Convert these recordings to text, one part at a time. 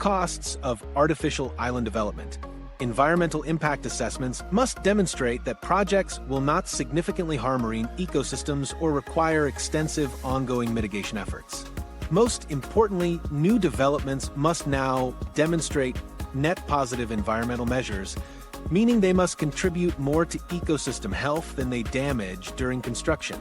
Costs of artificial island development. Environmental impact assessments must demonstrate that projects will not significantly harm marine ecosystems or require extensive ongoing mitigation efforts. Most importantly, new developments must now demonstrate net positive environmental measures, meaning they must contribute more to ecosystem health than they damage during construction.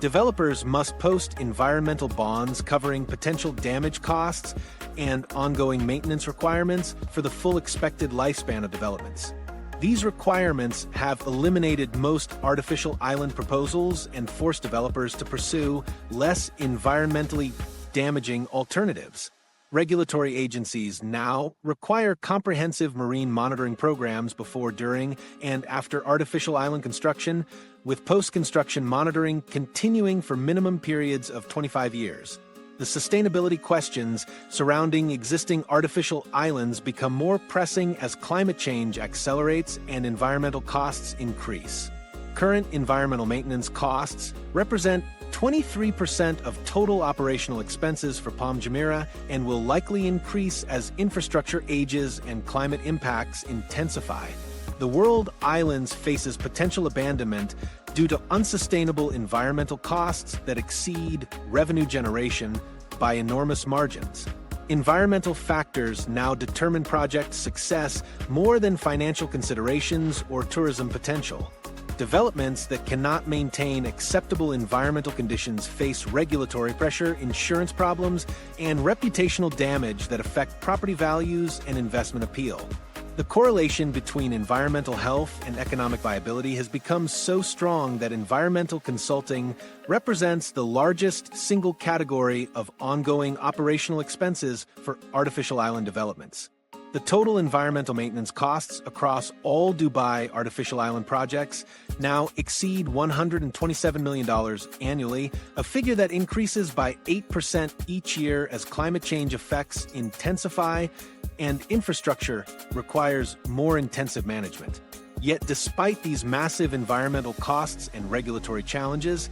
Developers must post environmental bonds covering potential damage costs and ongoing maintenance requirements for the full expected lifespan of developments. These requirements have eliminated most artificial island proposals and forced developers to pursue less environmentally damaging alternatives. Regulatory agencies now require comprehensive marine monitoring programs before, during, and after artificial island construction, with post-construction monitoring continuing for minimum periods of 25 years. The sustainability questions surrounding existing artificial islands become more pressing as climate change accelerates and environmental costs increase. Current environmental maintenance costs represent 23% of total operational expenses for Palm Jumeirah and will likely increase as infrastructure ages and climate impacts intensify. The world islands faces potential abandonment due to unsustainable environmental costs that exceed revenue generation by enormous margins. Environmental factors now determine project success more than financial considerations or tourism potential. Developments that cannot maintain acceptable environmental conditions face regulatory pressure, insurance problems, and reputational damage that affect property values and investment appeal. The correlation between environmental health and economic viability has become so strong that environmental consulting represents the largest single category of ongoing operational expenses for artificial island developments. The total environmental maintenance costs across all Dubai artificial island projects now exceed $127 million annually, a figure that increases by 8% each year as climate change effects intensify and infrastructure requires more intensive management. Yet despite these massive environmental costs and regulatory challenges,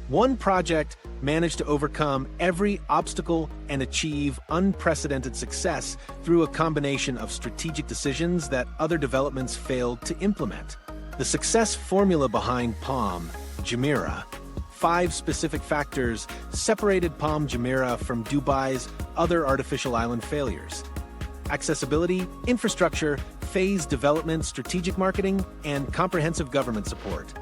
one project managed to overcome every obstacle and achieve unprecedented success through a combination of strategic decisions that other developments failed to implement. The success formula behind Palm Jumeirah. 5 specific factors separated Palm Jumeirah from Dubai's other artificial island failures: accessibility, infrastructure, phased development, strategic marketing, and comprehensive government support.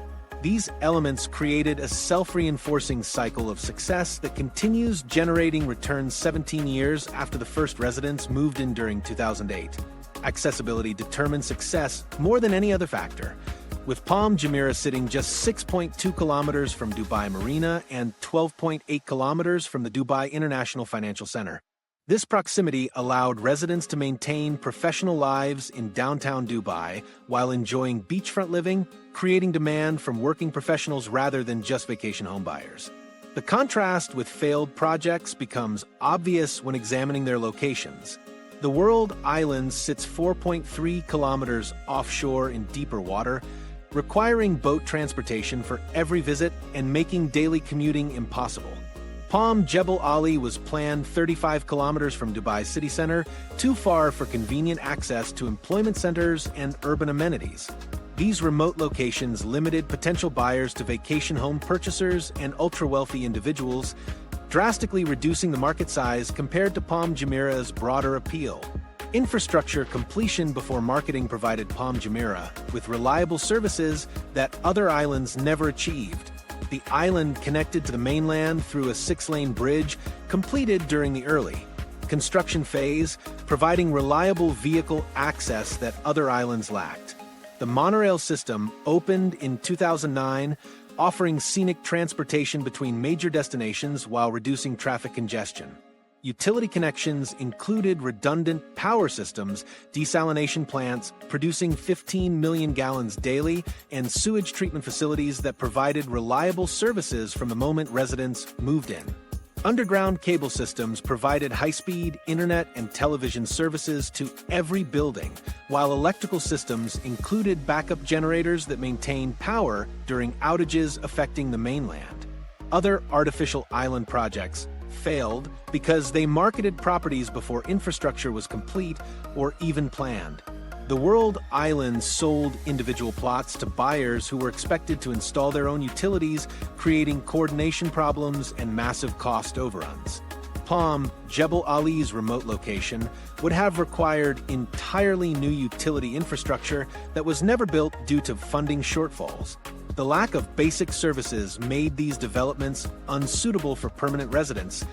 These elements created a self-reinforcing cycle of success that continues generating returns 17 years after the first residents moved in during 2008. Accessibility determines success more than any other factor, with Palm Jumeirah sitting just 6.2 kilometers from Dubai Marina and 12.8 kilometers from the Dubai International Financial Center. This proximity allowed residents to maintain professional lives in downtown Dubai while enjoying beachfront living, creating demand from working professionals rather than just vacation home buyers. The contrast with failed projects becomes obvious when examining their locations. The World Islands sits 4.3 kilometers offshore in deeper water, requiring boat transportation for every visit and making daily commuting impossible. Palm Jebel Ali was planned 35 kilometers from Dubai city center, too far for convenient access to employment centers and urban amenities. These remote locations limited potential buyers to vacation home purchasers and ultra-wealthy individuals, drastically reducing the market size compared to Palm Jumeirah's broader appeal. Infrastructure completion before marketing provided Palm Jumeirah with reliable services that other islands never achieved. The island connected to the mainland through a 6-lane bridge completed during the early construction phase, providing reliable vehicle access that other islands lacked. The monorail system opened in 2009, offering scenic transportation between major destinations while reducing traffic congestion. Utility connections included redundant power systems, desalination plants producing 15 million gallons daily, and sewage treatment facilities that provided reliable services from the moment residents moved in. Underground cable systems provided high-speed internet and television services to every building, while electrical systems included backup generators that maintained power during outages affecting the mainland. Other artificial island projects failed because they marketed properties before infrastructure was complete or even planned. The World Islands sold individual plots to buyers who were expected to install their own utilities, creating coordination problems and massive cost overruns. Palm, Jebel Ali's remote location, would have required entirely new utility infrastructure that was never built due to funding shortfalls. The lack of basic services made these developments unsuitable for permanent residents,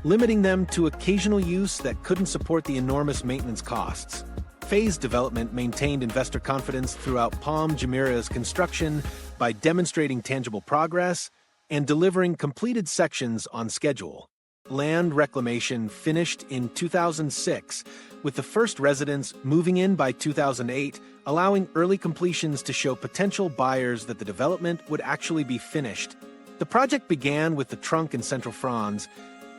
limiting them to occasional use that couldn't support the enormous maintenance costs. Phased development maintained investor confidence throughout Palm Jumeirah's construction by demonstrating tangible progress and delivering completed sections on schedule. Land reclamation finished in 2006, with the first residents moving in by 2008, allowing early completions to show potential buyers that the development would actually be finished. The project began with the trunk and central fronds,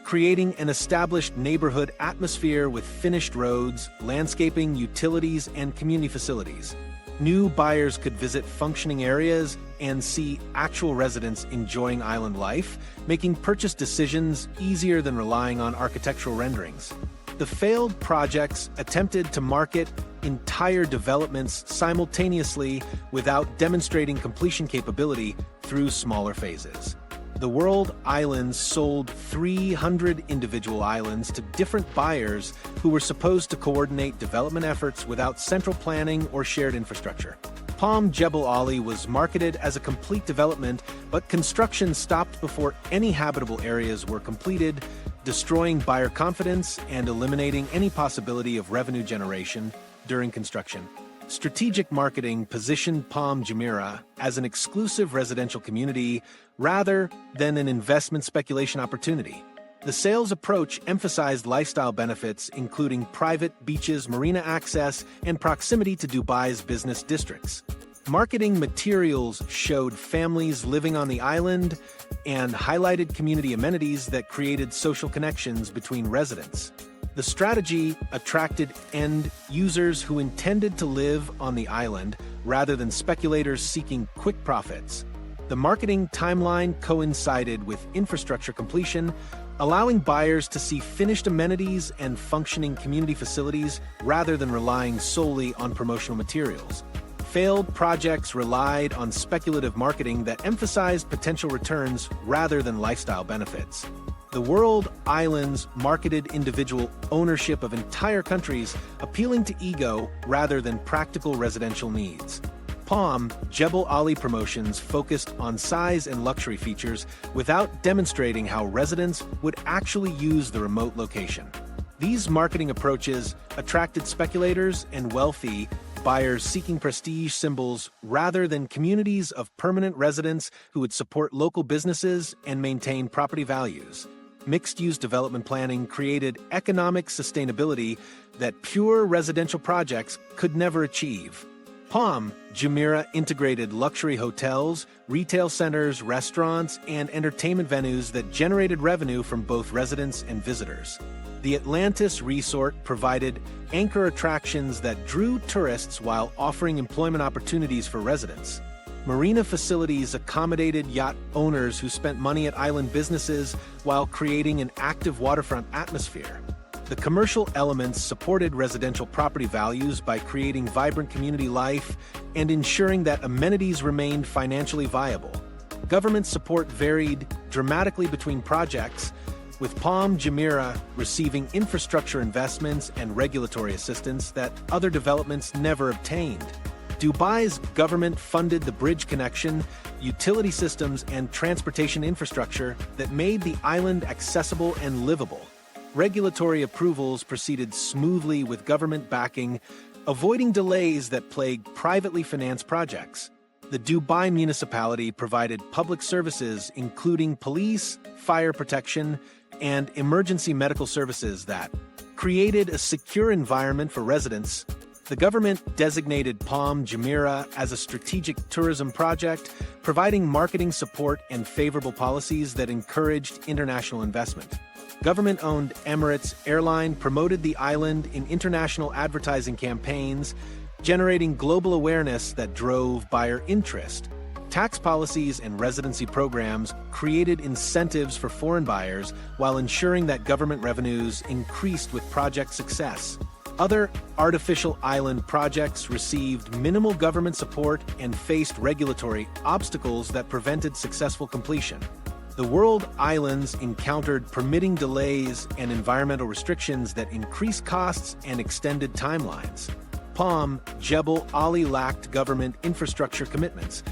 creating an established neighborhood atmosphere with finished roads, landscaping, utilities, and community facilities. New buyers could visit functioning areas and see actual residents enjoying island life, making purchase decisions easier than relying on architectural renderings. The failed projects attempted to market entire developments simultaneously without demonstrating completion capability through smaller phases. The World Islands sold 300 individual islands to different buyers who were supposed to coordinate development efforts without central planning or shared infrastructure. Palm Jebel Ali was marketed as a complete development, but construction stopped before any habitable areas were completed, destroying buyer confidence and eliminating any possibility of revenue generation during construction. Strategic marketing positioned Palm Jumeirah as an exclusive residential community rather than an investment speculation opportunity. The sales approach emphasized lifestyle benefits, including private beaches, marina access, and proximity to Dubai's business districts. Marketing materials showed families living on the island and highlighted community amenities that created social connections between residents. The strategy attracted end users who intended to live on the island rather than speculators seeking quick profits. The marketing timeline coincided with infrastructure completion, allowing buyers to see finished amenities and functioning community facilities rather than relying solely on promotional materials. Failed projects relied on speculative marketing that emphasized potential returns rather than lifestyle benefits. The World Islands marketed individual ownership of entire countries, appealing to ego rather than practical residential needs. Palm, Jebel Ali promotions focused on size and luxury features without demonstrating how residents would actually use the remote location. These marketing approaches attracted speculators and wealthy buyers seeking prestige symbols rather than communities of permanent residents who would support local businesses and maintain property values. Mixed-use development planning created economic sustainability that pure residential projects could never achieve. Palm Jumeirah integrated luxury hotels, retail centers, restaurants, and entertainment venues that generated revenue from both residents and visitors. The Atlantis Resort provided anchor attractions that drew tourists while offering employment opportunities for residents. Marina facilities accommodated yacht owners who spent money at island businesses while creating an active waterfront atmosphere. The commercial elements supported residential property values by creating vibrant community life and ensuring that amenities remained financially viable. Government support varied dramatically between projects, with Palm Jumeirah receiving infrastructure investments and regulatory assistance that other developments never obtained. Dubai's government funded the bridge connection, utility systems, and transportation infrastructure that made the island accessible and livable. Regulatory approvals proceeded smoothly with government backing, avoiding delays that plagued privately financed projects. The Dubai municipality provided public services including police, fire protection, and emergency medical services that created a secure environment for residents. The government designated Palm Jumeirah as a strategic tourism project, providing marketing support and favorable policies that encouraged international investment. Government-owned Emirates Airline promoted the island in international advertising campaigns, generating global awareness that drove buyer interest. Tax policies and residency programs created incentives for foreign buyers while ensuring that government revenues increased with project success. Other artificial island projects received minimal government support and faced regulatory obstacles that prevented successful completion. The world islands encountered permitting delays and environmental restrictions that increased costs and extended timelines. Palm Jumeirah lacked government infrastructure commitments,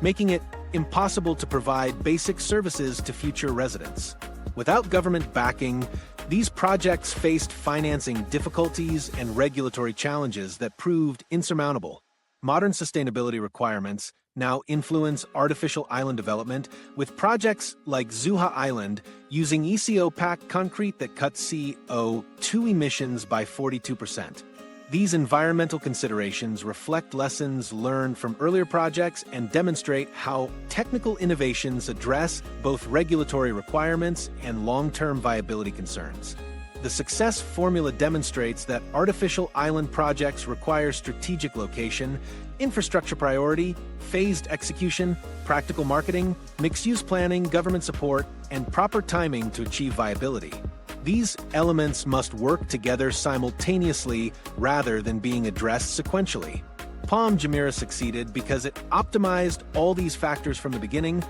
making it impossible to provide basic services to future residents. Without government backing, these projects faced financing difficulties and regulatory challenges that proved insurmountable. Modern sustainability requirements now influence artificial island development, with projects like Jumeirah Island using ECO-packed concrete that cuts CO2 emissions by 42%. These environmental considerations reflect lessons learned from earlier projects and demonstrate how technical innovations address both regulatory requirements and long-term viability concerns. The success formula demonstrates that artificial island projects require strategic location, infrastructure priority, phased execution, practical marketing, mixed-use planning, government support, and proper timing to achieve viability. These elements must work together simultaneously rather than being addressed sequentially. Palm Jumeirah succeeded because it optimized all these factors from the beginning,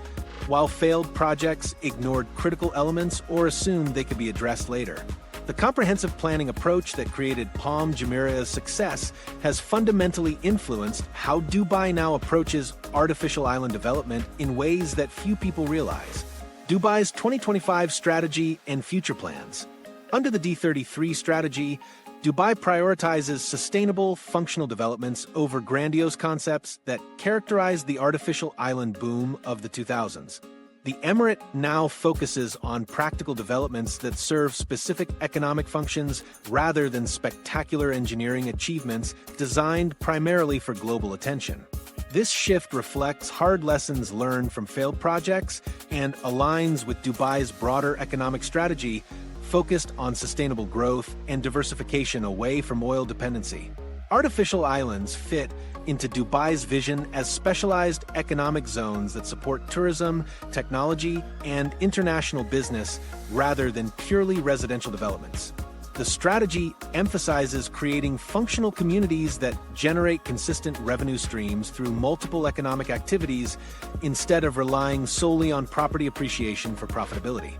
while failed projects ignored critical elements or assumed they could be addressed later. The comprehensive planning approach that created Palm Jumeirah's success has fundamentally influenced how Dubai now approaches artificial island development in ways that few people realize. Dubai's 2025 strategy and future plans. Under the D33 strategy, Dubai prioritizes sustainable, functional developments over grandiose concepts that characterized the artificial island boom of the 2000s. The emirate now focuses on practical developments that serve specific economic functions rather than spectacular engineering achievements designed primarily for global attention. This shift reflects hard lessons learned from failed projects and aligns with Dubai's broader economic strategy focused on sustainable growth and diversification away from oil dependency. Artificial islands fit into Dubai's vision as specialized economic zones that support tourism, technology, and international business rather than purely residential developments. The strategy emphasizes creating functional communities that generate consistent revenue streams through multiple economic activities instead of relying solely on property appreciation for profitability.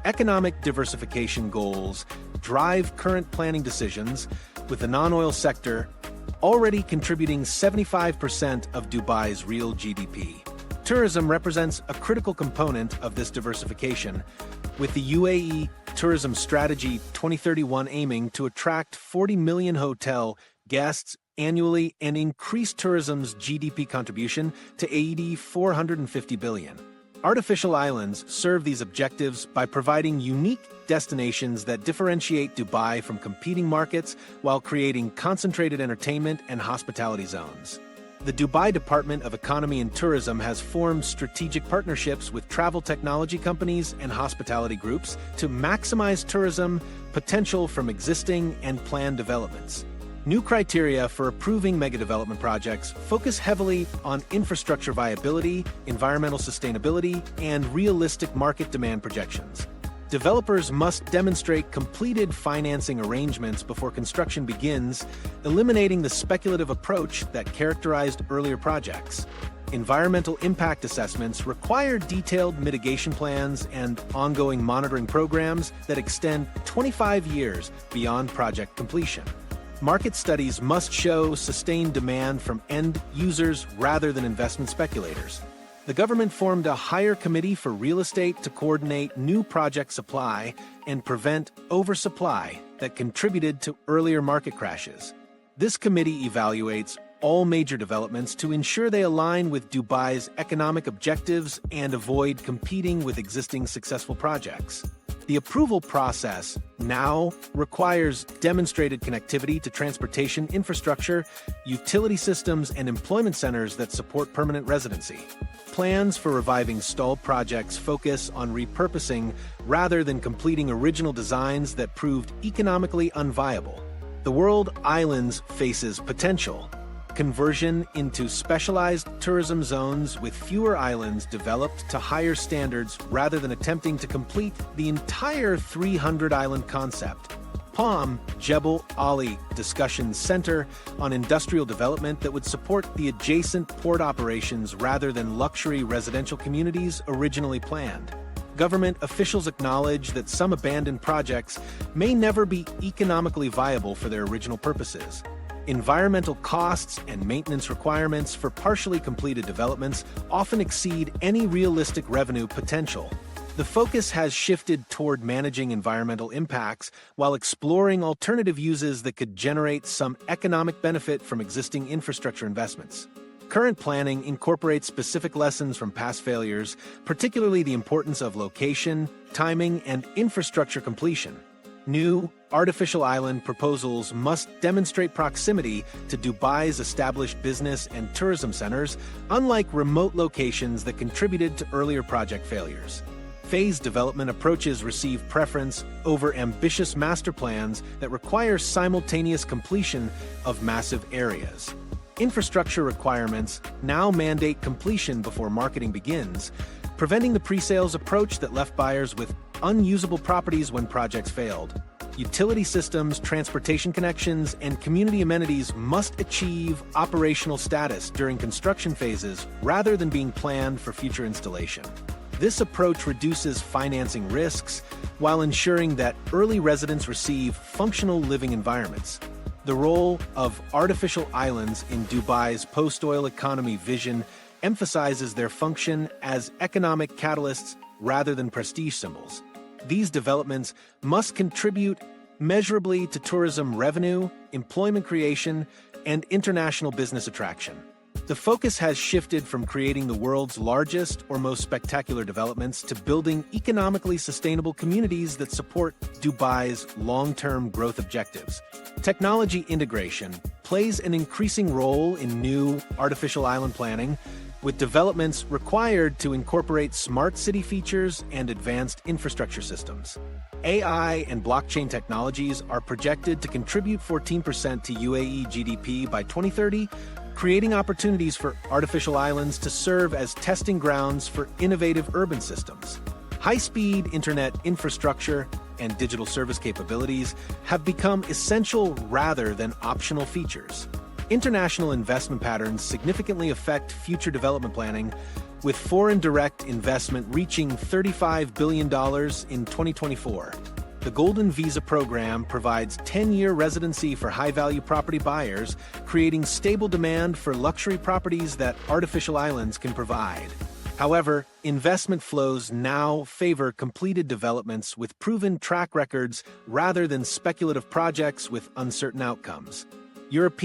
Economic diversification goals drive current planning decisions, with the non-oil sector already contributing 75% of Dubai's real GDP. Tourism represents a critical component of this diversification, with the UAE Tourism Strategy 2031 aiming to attract 40 million hotel guests annually and increase tourism's GDP contribution to AED 450 billion. Artificial islands serve these objectives by providing unique destinations that differentiate Dubai from competing markets while creating concentrated entertainment and hospitality zones. The Dubai Department of Economy and Tourism has formed strategic partnerships with travel technology companies and hospitality groups to maximize tourism potential from existing and planned developments. New criteria for approving megadevelopment projects focus heavily on infrastructure viability, environmental sustainability, and realistic market demand projections. Developers must demonstrate completed financing arrangements before construction begins, eliminating the speculative approach that characterized earlier projects. Environmental impact assessments require detailed mitigation plans and ongoing monitoring programs that extend 25 years beyond project completion. Market studies must show sustained demand from end users rather than investment speculators. The government formed a higher committee for real estate to coordinate new project supply and prevent oversupply that contributed to earlier market crashes. This committee evaluates all major developments to ensure they align with Dubai's economic objectives and avoid competing with existing successful projects. The approval process now requires demonstrated connectivity to transportation infrastructure, utility systems, and employment centers that support permanent residency. Plans for reviving stalled projects focus on repurposing rather than completing original designs that proved economically unviable. The world islands faces potential. conversion into specialized tourism zones with fewer islands developed to higher standards rather than attempting to complete the entire 300-island concept. Palm Jebel Ali Discussion Center on industrial development that would support the adjacent port operations rather than luxury residential communities originally planned. Government officials acknowledge that some abandoned projects may never be economically viable for their original purposes. Environmental costs and maintenance requirements for partially completed developments often exceed any realistic revenue potential. The focus has shifted toward managing environmental impacts while exploring alternative uses that could generate some economic benefit from existing infrastructure investments. Current planning incorporates specific lessons from past failures, particularly the importance of location, timing, and infrastructure completion. New artificial island proposals must demonstrate proximity to Dubai's established business and tourism centers, unlike remote locations that contributed to earlier project failures. Phased development approaches receive preference over ambitious master plans that require simultaneous completion of massive areas. Infrastructure requirements now mandate completion before marketing begins, preventing the pre-sales approach that left buyers with unusable properties when projects failed. Utility systems, transportation connections, and community amenities must achieve operational status during construction phases rather than being planned for future installation. This approach reduces financing risks while ensuring that early residents receive functional living environments. The role of artificial islands in Dubai's post-oil economy vision emphasizes their function as economic catalysts rather than prestige symbols. These developments must contribute measurably to tourism revenue, employment creation, and international business attraction. The focus has shifted from creating the world's largest or most spectacular developments to building economically sustainable communities that support Dubai's long-term growth objectives. Technology integration plays an increasing role in new artificial island planning, with developments required to incorporate smart city features and advanced infrastructure systems. AI and blockchain technologies are projected to contribute 14% to UAE GDP by 2030, creating opportunities for artificial islands to serve as testing grounds for innovative urban systems. High-speed internet infrastructure and digital service capabilities have become essential rather than optional features. International investment patterns significantly affect future development planning, with foreign direct investment reaching $35 billion in 2024. The Golden Visa program provides 10-year residency for high-value property buyers, creating stable demand for luxury properties that artificial islands can provide. However, investment flows now favor completed developments with proven track records rather than speculative projects with uncertain outcomes. European